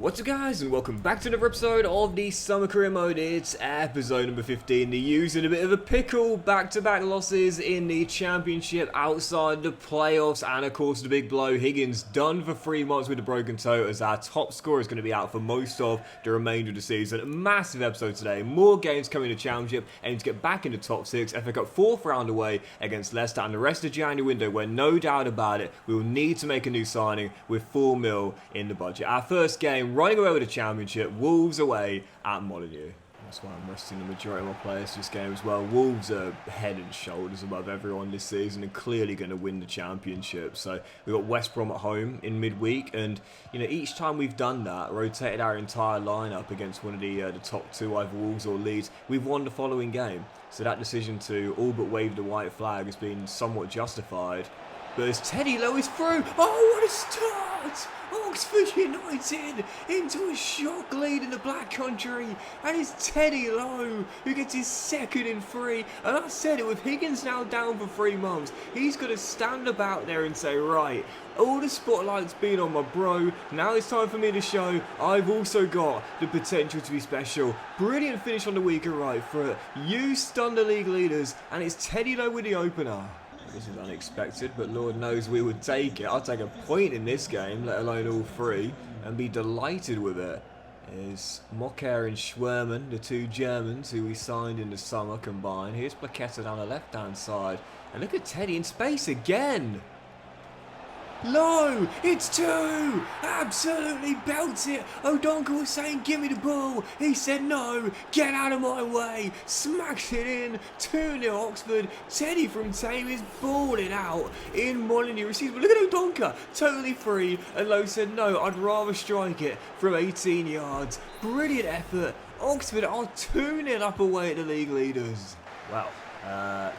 What's up guys, and welcome back to another episode of the Summer Career Mode. It's episode number 15. The U's in a bit of a pickle, back-to-back losses in the championship outside the playoffs, and of course the big blow, Higgins done for 3 months with a broken toe as our top scorer is going to be out for most of the remainder of the season. A massive episode today, more games coming to championship, aim to get back into top 6, FA Cup 4th round away against Leicester, and the rest of the January window where no doubt about it, we will need to make a new signing with 4 mil in the budget. Our first game, running away with the championship, Wolves away at Molyneux. That's why I'm resting the majority of my players this game as well. Wolves are head and shoulders above everyone this season and clearly going to win the championship. So we've got West Brom at home in midweek, and you know, each time we've done that, rotated our entire lineup against one of the top 2, either Wolves or Leeds, we've won the following game. So that decision to all but wave the white flag has been somewhat justified. But as Teddy Lowe is through, oh what a start! Oxford United into a shock lead in the Black Country, and it's Teddy Lowe who gets his second in 3. And I said it, with Higgins now down for 3 months, he's got to stand about there and say, right, all the spotlight's been on my bro, now it's time for me to show I've also got the potential to be special. Brilliant finish on the week, right foot. You stun the league leaders, and it's Teddy Lowe with the opener. This is unexpected, but Lord knows we would take it. I'll take a point in this game, let alone all 3, and be delighted with it. Is Mocker and Schwerman, the 2 Germans who we signed in the summer, combined. Here's Plaqueta down the left-hand side. And look at Teddy in space again. Low, it's 2! Absolutely belts it! O'Donkor was saying, give me the ball. He said, no, get out of my way. Smacks it in, 2-0 Oxford. Teddy from Tame is balling out in Molyneux. Receives, but look at O'Donkor, totally free. And Lowe said, no, I'd rather strike it from 18 yards. Brilliant effort. Oxford are 2-0 up away at the league leaders. Wow.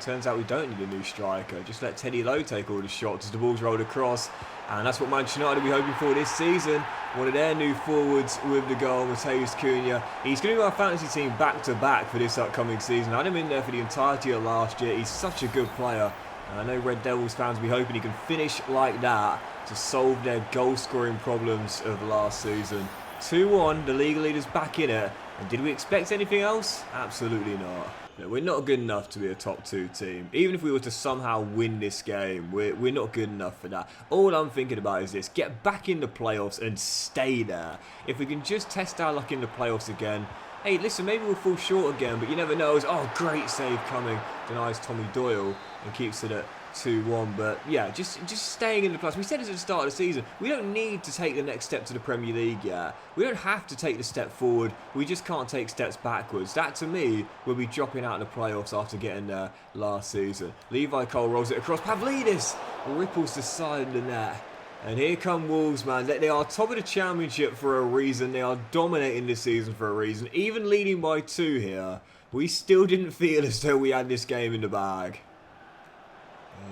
Turns out we don't need a new striker. Just let Teddy Lowe take all the shots as the ball's rolled across. And that's what Manchester United will be hoping for this season. One of their new forwards with the goal, Mateus Cunha. He's going to be our fantasy team back-to-back for this upcoming season. I had him in there for the entirety of last year. He's such a good player. And I know Red Devils fans will be hoping he can finish like that to solve their goal-scoring problems of last season. 2-1, the league leaders back in it. And did we expect anything else? Absolutely not. No, we're not good enough to be a top 2 team. Even if we were to somehow win this game, we're not good enough for that. All I'm thinking about is this: get back in the playoffs and stay there. If we can just test our luck in the playoffs again, hey, listen, maybe we'll fall short again, but you never know. Oh, great save coming. Denies Tommy Doyle and keeps it at 2-1. But yeah, just staying in the plus. We said this at the start of the season, we don't need to take the next step to the Premier League yet. We don't have to take the step forward, we just can't take steps backwards. That to me will be dropping out in the playoffs after getting there last season. Levi Cole rolls it across, Pavlidis ripples the side of the net. And here come Wolves, man. They are top of the championship for a reason. They are dominating this season for a reason. Even leading by 2 here, we still didn't feel as though we had this game in the bag.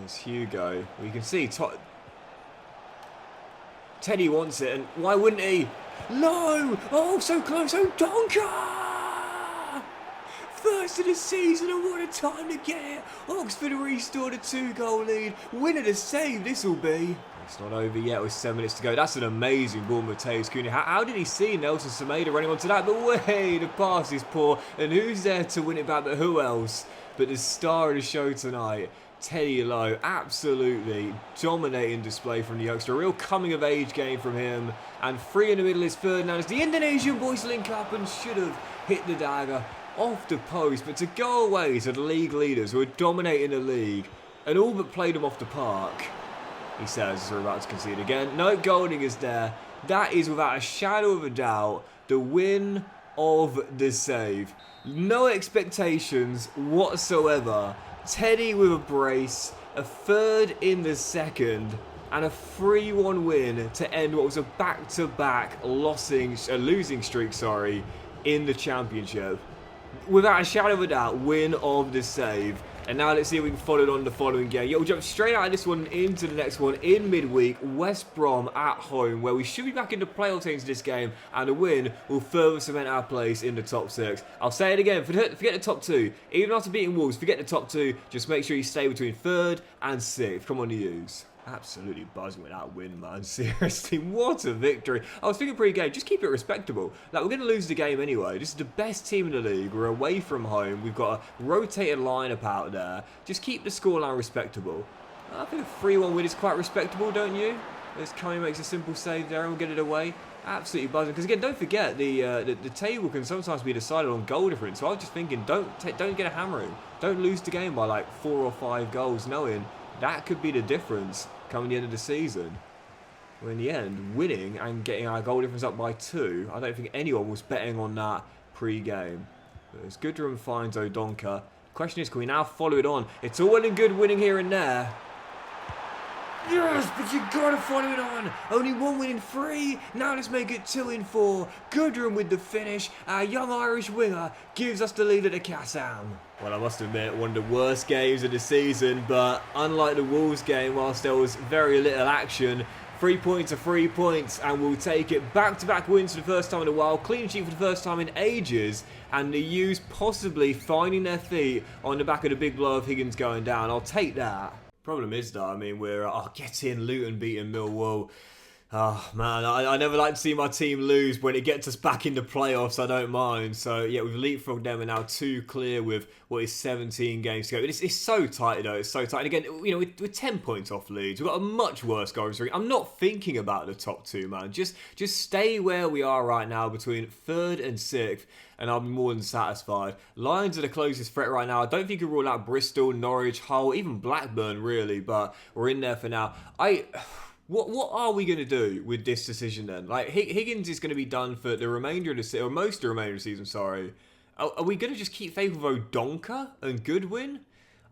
There's Hugo. We can see Teddy wants it, and why wouldn't he? Low! Oh, so close. O'Donkor! First of the season, and what a time to get it. Oxford restored a 2-goal lead. Winner to save this will be. It's not over yet with 7 minutes to go. That's an amazing ball, Mateus Cunha. How did he see Nelson Semedo running onto that? But wait, the pass is poor. And who's there to win it back? But who else? But the star of the show tonight, Teddy Lowe. Absolutely dominating display from the youngster. A real coming-of-age game from him. And 3 in the middle is Ferdinand as the Indonesian boys link up and should have hit the dagger off the post. But to go away to the league leaders who are dominating the league and all but played them off the park, he says, as we're about to concede again. No, Golding is there. That is, without a shadow of a doubt, the win of the save. No expectations whatsoever. Teddy with a brace, a 3rd in the 2nd, and a 3-1 win to end what was a back-to-back losing losing streak, in the championship. Without a shadow of a doubt, win of the save. And now let's see if we can follow it on the following game. Yeah, we'll jump straight out of this one into the next one in midweek. West Brom at home, where we should be back into playoff teams this game, and a win will further cement our place in the top 6. I'll say it again, forget the top 2. Even after beating Wolves, forget the top 2. Just make sure you stay between 3rd and 6th. Come on, the U's. Absolutely buzzing with that win, man. Seriously, what a victory. I was thinking pre-game, just keep it respectable. Like, we're going to lose the game anyway. This is the best team in the league. We're away from home. We've got a rotated lineup out there. Just keep the scoreline respectable. I think a 3-1 win is quite respectable, don't you? As Kane makes a simple save there and we'll get it away. Absolutely buzzing. Because again, don't forget, the table can sometimes be decided on goal difference. So I was just thinking, don't get a hammering. Don't lose the game by like 4 or 5 goals, knowing that could be the difference coming the end of the season. Well, in the end, winning and getting our goal difference up by 2, I don't think anyone was betting on that pre-game. But as Goodrum finds Odonka, the question is, can we now follow it on? It's all well and good winning here and there. Yes, but you gotta follow it on. Only 1 win in 3. Now let's make it 2 in 4. Goodrum with the finish. Our young Irish winger gives us the lead at the Kassam. Well, I must admit, one of the worst games of the season, but unlike the Wolves game, whilst there was very little action, 3 points are 3 points, and we'll take it. Back-to-back wins for the first time in a while, clean sheet for the first time in ages, and the U's possibly finding their feet on the back of the big blow of Higgins going down. I'll take that. Problem is though, I mean, we're getting Luton beating Millwall. Oh man, I never like to see my team lose. When it gets us back into playoffs, I don't mind. So yeah, we've leapfrogged them and now 2 clear with what is 17 games to go. But it's so tight though, it's so tight. And again, you know, we're 10 points off Leeds. We've got a much worse goal history. I'm not thinking about the top 2, man. Just stay where we are right now between 3rd and 6th. And I'll be more than satisfied. Lions are the closest threat right now. I don't think you can rule out Bristol, Norwich, Hull, even Blackburn really, but we're in there for now. What are we going to do with this decision then? Like, Higgins is going to be done for the remainder of the season, or most of the remainder of the season, sorry. Are we going to just keep faith with Odonka and Goodwin?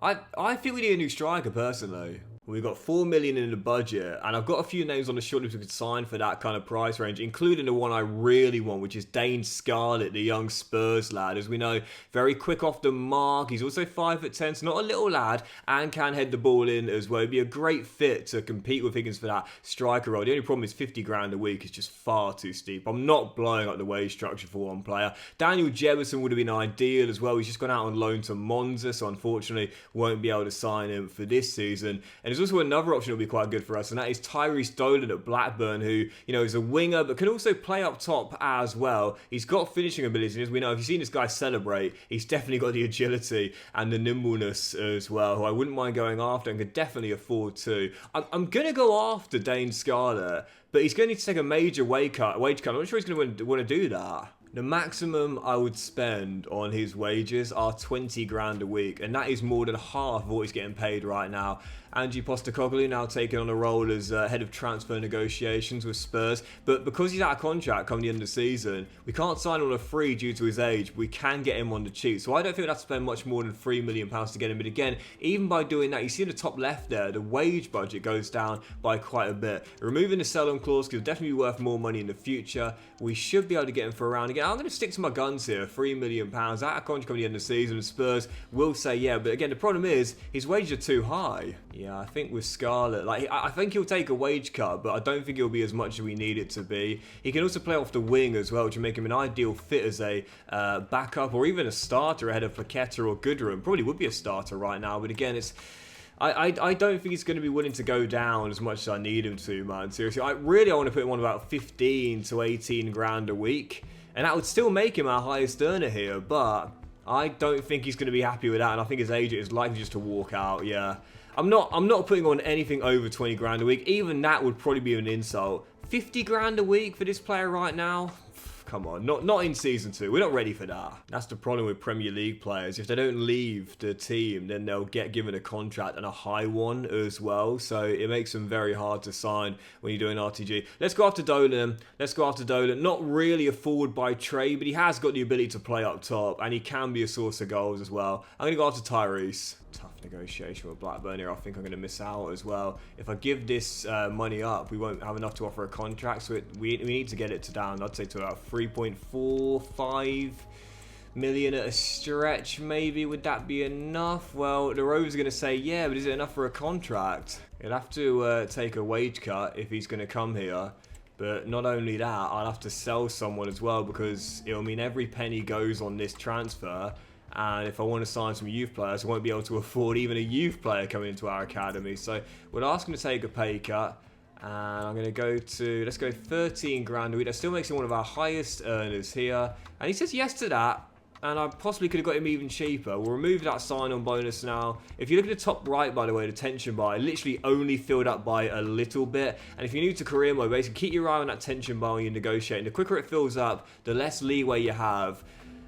I think we need a new striker, personally. We've got 4 million in the budget, and I've got a few names on the shortlist we could sign for that kind of price range, including the one I really want, which is Dane Scarlett, the young Spurs lad. As we know, very quick off the mark. He's also 5'10", so not a little lad, and can head the ball in as well. He'd be a great fit to compete with Higgins for that striker role. The only problem is 50 grand a week is just far too steep. I'm not blowing up the wage structure for one player. Daniel Jefferson would have been ideal as well. He's just gone out on loan to Monza, so unfortunately won't be able to sign him for this season. And there's also another option that will be quite good for us, and that is Tyrese Dolan at Blackburn, who, you know, is a winger but can also play up top as well. He's got finishing ability, and as we know, if you've seen this guy celebrate, he's definitely got the agility and the nimbleness as well, who I wouldn't mind going after and could definitely afford to. I'm going to go after Dane Scarlett, but he's going to need to take a major wage cut. I'm not sure he's going to want to do that. The maximum I would spend on his wages are 20 grand a week, and that is more than half of what he's getting paid right now. Ange Postecoglou now taking on a role as head of transfer negotiations with Spurs, but because he's out of contract come the end of the season, we can't sign him on a free due to his age. We can get him on the cheap, so I don't think we'd have to spend much more than £3 million to get him. But again, even by doing that, you see in the top left there, the wage budget goes down by quite a bit. Removing the sell-on clause could definitely be worth more money in the future. We should be able to get him for around, again, I'm going to stick to my guns here, £3 million out of contract coming the end of the season, and Spurs will say yeah, but again, the problem is his wages are too high. Yeah, I think with Scarlett, like, I think he'll take a wage cut, but I don't think it'll be as much as we need it to be. He can also play off the wing as well, which will make him an ideal fit as a backup or even a starter ahead of Paqueta or Goodrum. Probably would be a starter right now, but again, it's I don't think he's going to be willing to go down as much as I need him to, man. Seriously, I want to put him on about 15 to 18 grand a week, and that would still make him our highest earner here, but I don't think he's going to be happy with that, and I think his agent is likely just to walk out. Yeah, I'm not putting on anything over 20 grand a week. Even that would probably be an insult. 50 grand a week for this player right now? Come on, not in Season 2. We're not ready for that. That's the problem with Premier League players. If they don't leave the team, then they'll get given a contract, and a high one as well. So it makes them very hard to sign when you're doing RTG. Let's go after Dolan. Not really a forward by trade, but he has got the ability to play up top, and he can be a source of goals as well. I'm going to go after Tyrese. Tough negotiation with Blackburn here. I think I'm going to miss out as well. If I give this money up, we won't have enough to offer a contract, so we need to get it to down, I'd say, to about 3.45 million at a stretch, maybe. Would that be enough? Well, the Rovers are going to say yeah, but is it enough for a contract? He'll have to take a wage cut if he's going to come here. But not only that, I'll have to sell someone as well, because it'll mean every penny goes on this transfer. And if I want to sign some youth players, I won't be able to afford even a youth player coming into our academy. So we'll ask him to take a pay cut. And I'm going to go to, let's go 13 grand a week. That still makes him one of our highest earners here. And he says yes to that. And I possibly could have got him even cheaper. We'll remove that sign-on bonus now. If you look at the top right, by the way, the tension bar, it literally only filled up by a little bit. And if you're new to career mode, basically keep your eye on that tension bar when you're negotiating. The quicker it fills up, the less leeway you have.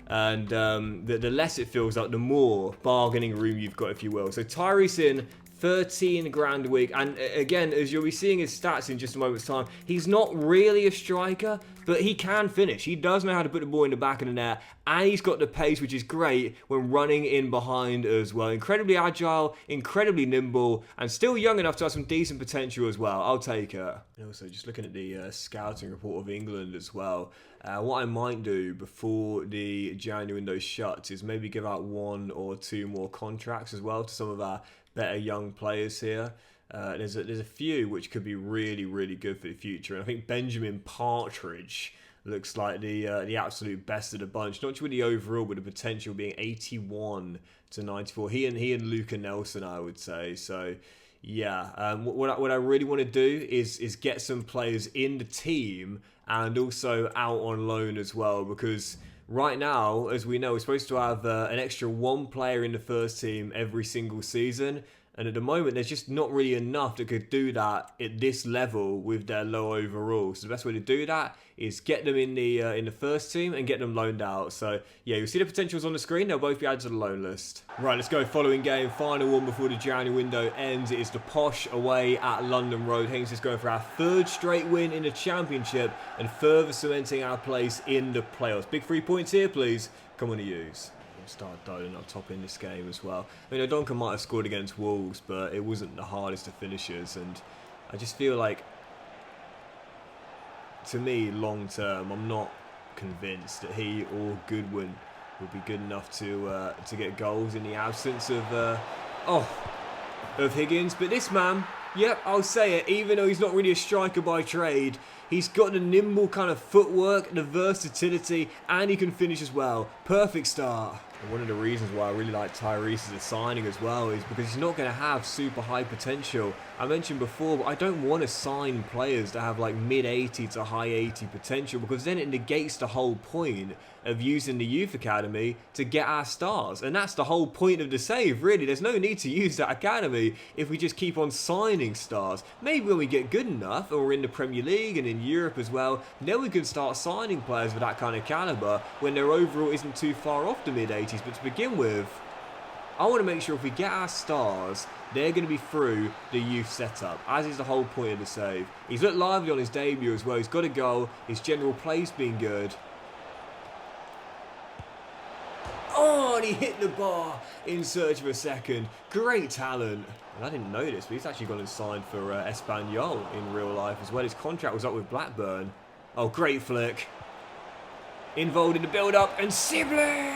And the less it fills up, the more bargaining room you've got, if you will. So Tyrese in 13 grand a week. And again, as you'll be seeing his stats in just a moment's time, he's not really a striker, but he can finish. He does know how to put the ball in the back of the net, and he's got the pace, which is great when running in behind as well. Incredibly agile, incredibly nimble, and still young enough to have some decent potential as well. I'll take it. And also, just looking at the scouting report of England as well, what I might do before the January window shuts is maybe give out 1 or 2 more contracts as well to some of our better young players here. There's a few which could be really, really good for the future. And I think Benjamin Partridge looks like the absolute best of the bunch. Not just with the overall, but the potential being 81 to 94. He and Luca Nelson, I would say. So, yeah. What I really want to do is get some players in the team and also out on loan as well, because right now, as we know, we're supposed to have an extra 1 player in the first team every single season. And at the moment, there's just not really enough that could do that at this level with their low overall. So the best way to do that is get them in the first team and get them loaned out. So yeah, you'll see the potentials on the screen. They'll both be added to the loan list. Right, let's go following game. Final one before the January window ends. It is the Posh away at London Road. Haynes is going for our 3rd straight win in the championship and further cementing our place in the playoffs. Big 3 points here, please. Come on to use. Start doling up top in this game as well. I mean, Odonka might have scored against Wolves, but it wasn't the hardest of finishers, and I just feel like, to me, long term, I'm not convinced that he or Goodwin will be good enough to get goals in the absence of Higgins. But this man, yep, I'll say it, even though he's not really a striker by trade, he's got the nimble kind of footwork, the versatility, and he can finish as well. Perfect start. And one of the reasons why I really like Tyrese as a signing as well is because he's not going to have super high potential. I mentioned before, but I don't want to sign players that have like mid-80 to high 80 potential, because then it negates the whole point of using the youth academy to get our stars. And that's the whole point of the save, really. There's no need to use that academy if we just keep on signing stars. Maybe when we get good enough, and we're in the Premier League and in Europe as well, then we can start signing players with that kind of caliber when their overall isn't too far off the mid-80s. But to begin with, I want to make sure if we get our stars, they're going to be through the youth setup, as is the whole point of the save. He's looked lively on his debut as well. He's got a goal. His general play's been good. Oh, and he hit the bar in search of a second. Great talent. And I didn't know this, but he's actually gone and signed for Espanyol in real life as well. His contract was up with Blackburn. Oh, great flick. Involved in the build-up, and Sibley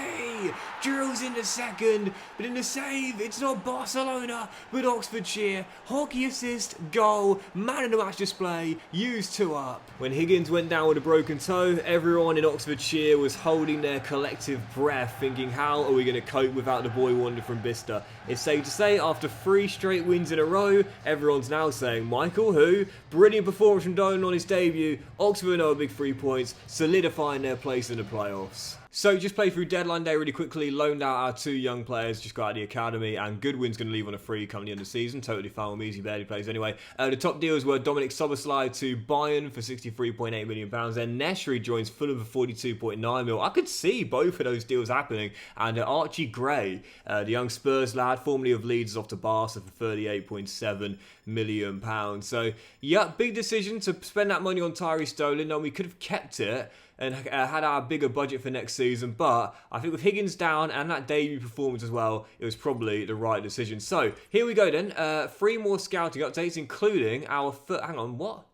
drills in the second, but in the save, it's not Barcelona, but Oxfordshire. Hockey assist, goal, man in the match display, used 2 up. When Higgins went down with a broken toe, everyone in Oxfordshire was holding their collective breath, thinking, how are we going to cope without the boy wonder from Bicester? It's safe to say, after 3 straight wins in a row, everyone's now saying, Michael who? Brilliant performance from Dolan on his debut. Oxford another big 3 points, solidifying their place in the playoffs. So just play through deadline day really quickly, loaned out our 2 young players, just got out of the academy, and Goodwin's going to leave on a free coming the end of the season. Totally fine with me, he barely plays anyway. The top deals were Dominic Soboslai to Bayern for £63.8 million. Then Neshri joins Fulham for £42.9 million. I could see both of those deals happening. And Archie Gray, the young Spurs lad, formerly of Leeds, is off to Barca for £38.7 million. So, yeah, big decision to spend that money on Tyrese Dolan. Now, we could have kept it and had our bigger budget for next season, but I think with Higgins down and that debut performance as well, it was probably the right decision. So here we go then, 3 more scouting updates, including our hang on, what?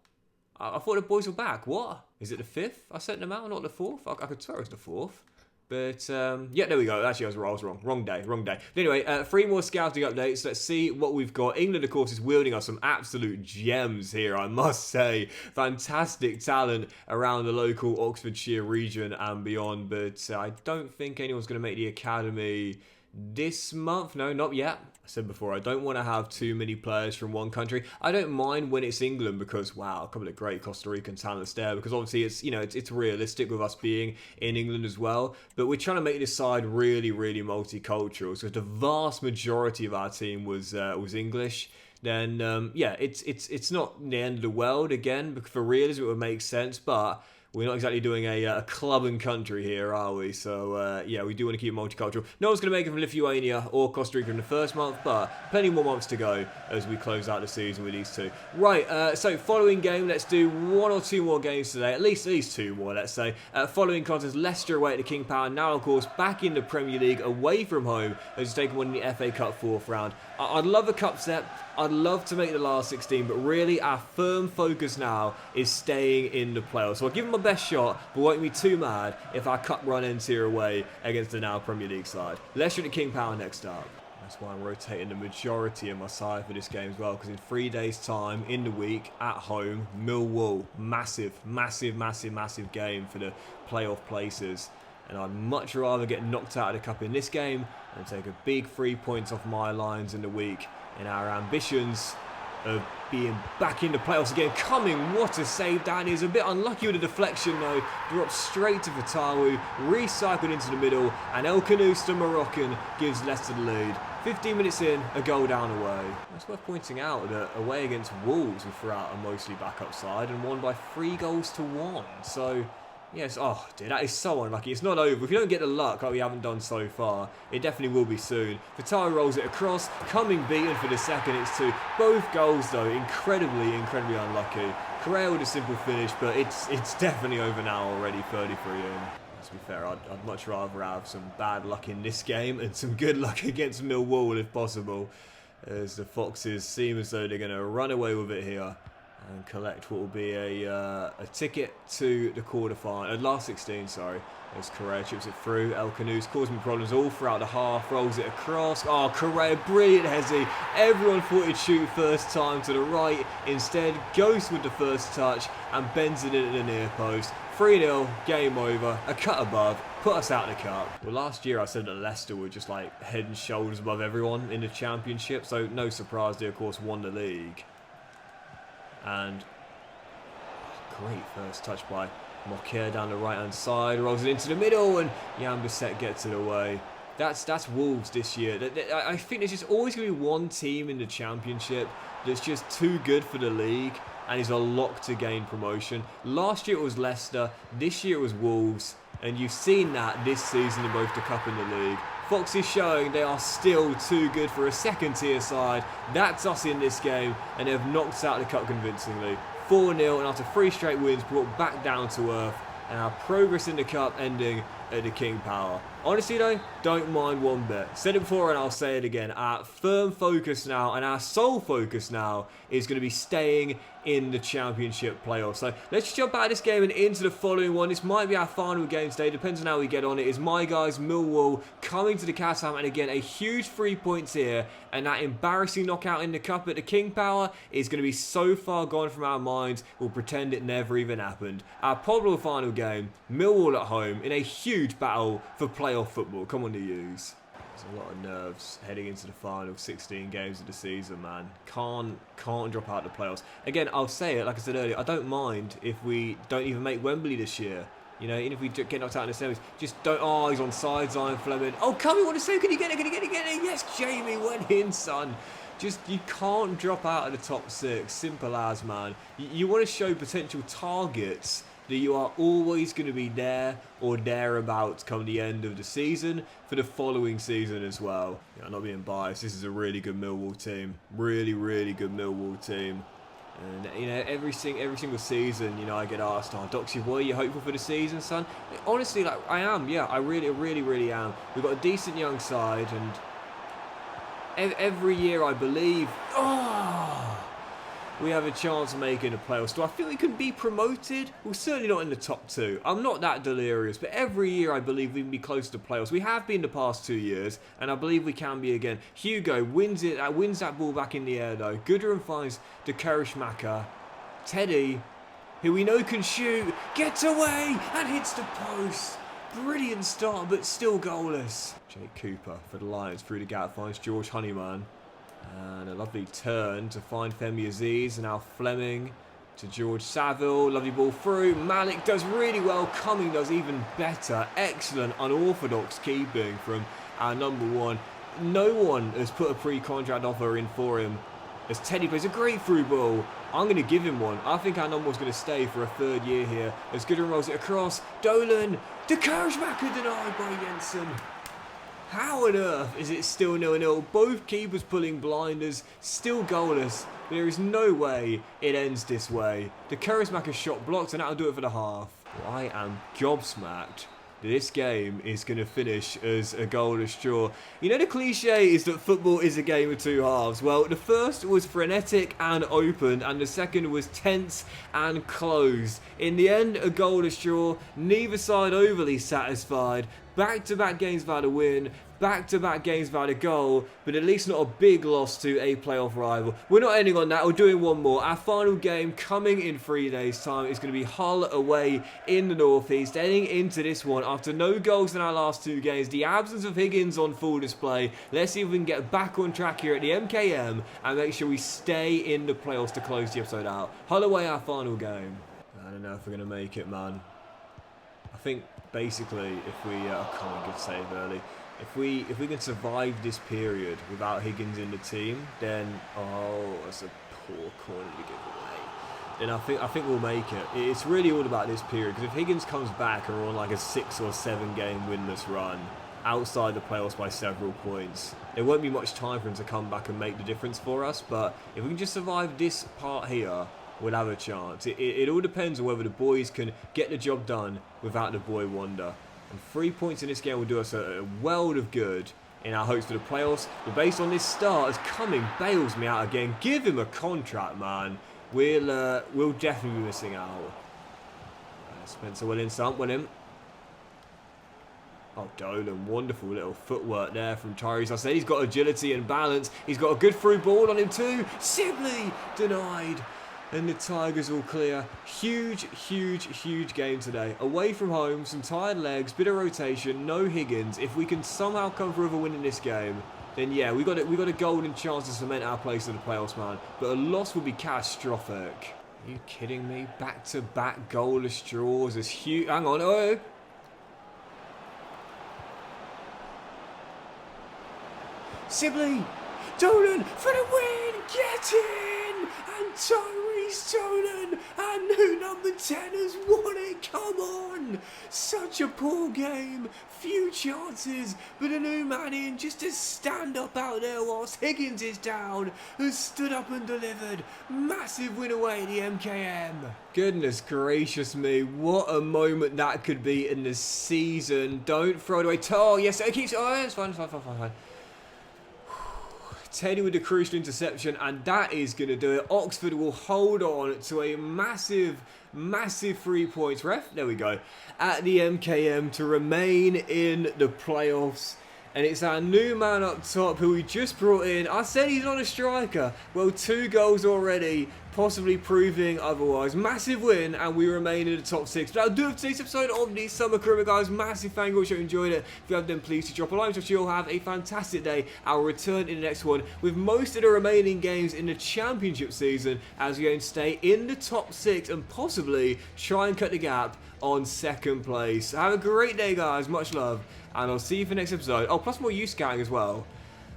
I thought the boys were back. What? Is it the 5th? I sent them out, not the 4th? I could swear it was the 4th. But, yeah, there we go. Actually, I was wrong. Wrong day. But anyway, 3 more scouting updates. Let's see what we've got. England, of course, is wielding us some absolute gems here, I must say. Fantastic talent around the local Oxfordshire region and beyond. But I don't think anyone's going to make the academy this month. No, not yet. I said before, I don't want to have too many players from one country. I don't mind when it's England because, wow, a couple of great Costa Rican talents there. Because obviously it's realistic with us being in England as well. But we're trying to make this side really, really multicultural. So if the vast majority of our team was English, then yeah, it's not the end of the world again. For realism, it would make sense, but we're not exactly doing a club and country here, are we? So, yeah, we do want to keep it multicultural. No one's going to make it from Lithuania or Costa Rica in the first month, but plenty more months to go as we close out the season with these two. Right, so following game, let's do 1 or 2 more games today. At least 2 more, let's say. Following contest, Leicester away at the King Power. Now, of course, back in the Premier League, away from home, as it's taken one in the FA Cup 4th round. I'd love a cup set. I'd love to make the last 16, but really our firm focus now is staying in the playoffs. So I'll give them my best shot, but won't be too mad if our cup run ends here away against the now Premier League side. Leicester at King Power next up. That's why I'm rotating the majority of my side for this game as well, because in 3 days' time, in the week, at home, Millwall. Massive game for the playoff places. And I'd much rather get knocked out of the cup in this game and take a big 3 points off my lines in the week in our ambitions of being back in the playoffs again. What a save that is. A bit unlucky with the deflection though. Dropped straight to Fatawu, recycled into the middle, and El Kanous, the Moroccan, gives Leicester the lead. 15 minutes in, a goal down away. It's worth pointing out that away against Wolves we threw out a mostly backup side and won by 3-1. So yes, oh dear, that is so unlucky. It's not over. If you don't get the luck like we haven't done so far, it definitely will be soon. Fatawu rolls it across, coming beaten for the second. It's 2. Both goals though, incredibly unlucky. Correa with a simple finish, but it's definitely over now already, 33 in. To be fair, I'd much rather have some bad luck in this game and some good luck against Millwall if possible, as the Foxes seem as though they're going to run away with it here and collect what will be a ticket to the quarterfinal, last 16, sorry. As Correa chips it through, El Kanous causing problems all throughout the half, rolls it across. Oh, Correa, brilliant hezzy. Everyone thought he'd shoot first time to the right. Instead, goes with the first touch and bends it in at the near post. 3-0, game over, a cut above, put us out of the cup. Well, last year I said that Leicester were just like head and shoulders above everyone in the Championship, so no surprise they, of course, won the league. And great first touch by Moquer down the right hand side, rolls it into the middle, and Jan Bissett gets it away. That's Wolves this year. I think there's just always going to be one team in the Championship that's just too good for the league and is a lock to gain promotion. Last year it was Leicester, this year it was Wolves, and you've seen that this season in both the Cup and the League. Fox is showing they are still too good for a second tier side. That's us in this game, and they've knocked us out of the Cup convincingly. 4-0, and after 3 straight wins, brought back down to earth, and our progress in the Cup ending at the King Power. Honestly though, don't mind one bit. Said it before and I'll say it again. Our firm focus now and our sole focus now is going to be staying in the Championship playoffs. So let's jump out of this game and into the following one. This might be our final game today, depends on how we get on. It is my guys Millwall coming to the Catham, and again a huge 3 points here, and that embarrassing knockout in the Cup at the King Power is going to be so far gone from our minds we'll pretend it never even happened. Our probable final game, Millwall at home in a huge battle for playoff football. Come on to use. There's a lot of nerves heading into the final 16 games of the season, man. Can't drop out the playoffs. Again, I'll say it, like I said earlier, I don't mind if we don't even make Wembley this year. You know, even if we get knocked out in the semis, just don't. Oh, he's on sides, Iron Fleming. Oh, come on, what a save. Can he get it? Can he get it? Get it? Yes, Jamie went in, son. Just, you can't drop out of the top 6. Simple as, man. You want to show potential targets that you are always going to be there or thereabouts come the end of the season for the following season as well. I'm not being biased. This is a really good Millwall team. Really good Millwall team. And, you know, every single season, you know, I get asked, oh, Doxy, what are you hopeful for the season, son? Honestly, like, I am. Yeah, I really am. We've got a decent young side, and every year I believe... Oh! we have a chance of making the playoffs. Do I think we can be promoted? Well, certainly not in the top 2. I'm not that delirious, but every year I believe we can be close to playoffs. We have been the past 2 years, and I believe we can be again. Hugo wins that ball back in the air though. Goodrum finds the Kerishmaka. Teddy, who we know can shoot, gets away and hits the post. Brilliant start, but still goalless. Jake Cooper for the Lions through the gap finds George Honeyman. And a lovely turn to find Femi Aziz. And now Fleming to George Saville. Lovely ball through. Malik does really well. Cumming does even better. Excellent unorthodox keeping from our number 1. No one has put a pre-contract offer in for him. As Teddy plays a great through ball. I'm going to give him one. I think our number 1's going to stay for a 3rd year here. As Goodwin rolls it across. Dolan. The Kershmaker denied by Jensen. How on earth is it still 0-0? Both keepers pulling blinders, still goalless. There is no way it ends this way. The Kershmaker shot blocked and that'll do it for the half. Well, I am gobsmacked. This game is going to finish as a goalless draw. You know, the cliche is that football is a game of 2 halves. Well, the first was frenetic and open, and the second was tense and closed. In the end, a goalless draw. Neither side overly satisfied. Back-to-back games without a win. Back-to-back games without a goal, but at least not a big loss to a playoff rival. We're not ending on that, we're doing one more. Our final game coming in 3 days' time is going to be Hull away in the northeast. Heading into this one after no goals in our last 2 games, the absence of Higgins on full display. Let's see if we can get back on track here at the MKM and make sure we stay in the playoffs to close the episode out. Hull away, our final game. I don't know if we're going to make it, man. I think basically if we, I can't good save early. If we can survive this period without Higgins in the team, then that's a poor corner to give away. Then I think we'll make it. It's really all about this period, because if Higgins comes back and we're on like a 6 or 7 game winless run outside the playoffs by several points, there won't be much time for him to come back and make the difference for us. But if we can just survive this part here, we'll have a chance. It all depends on whether the boys can get the job done without the boy wonder. And 3 points in this game will do us a world of good in our hopes for the playoffs. But based on this start, as Cumming bails me out again, give him a contract, man. We'll definitely be missing out. Spencer Williams, with him. Oh, Dolan, wonderful little footwork there from Tyrese. I said he's got agility and balance. He's got a good through ball on him too. Sibley denied. And the Tigers all clear. Huge, huge, huge game today. Away from home, some tired legs, bit of rotation, no Higgins. If we can somehow come through with a win in this game, then yeah, we got a golden chance to cement our place in the playoffs, man. But a loss would be catastrophic. Are you kidding me? Back-to-back goalless draws is huge. Hang on, oh. Sibley, Dolan for the win, get in! And Tyrese Dolan and new number 10 has won it, come on! Such a poor game, few chances, but a new man in just to stand up out there whilst Higgins is down, has stood up and delivered. Massive win away at the MKM. Goodness gracious me, what a moment that could be in the season. Don't throw it away. Oh, yes, it keeps, oh, it's fine. Teddy with a crucial interception, and that is going to do it. Oxford will hold on to a massive 3 points. Ref, there we go, at the MKM to remain in the playoffs. And it's our new man up top who we just brought in. I said he's not a striker. Well, 2 goals already, possibly proving otherwise. Massive win, and we remain in the top 6. But that'll do it for today's episode of the Summer Career, guys. Massive thank you. I hope you enjoyed it. If you have, then please drop a like. So you'll have a fantastic day. I'll return in the next one with most of the remaining games in the Championship season, as we aim to stay in the top 6 and possibly try and cut the gap on 2nd place. Have a great day, guys. Much love. And I'll see you for the next episode. Oh, plus more youth scouting as well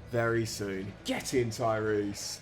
very soon. Get in, Tyrese.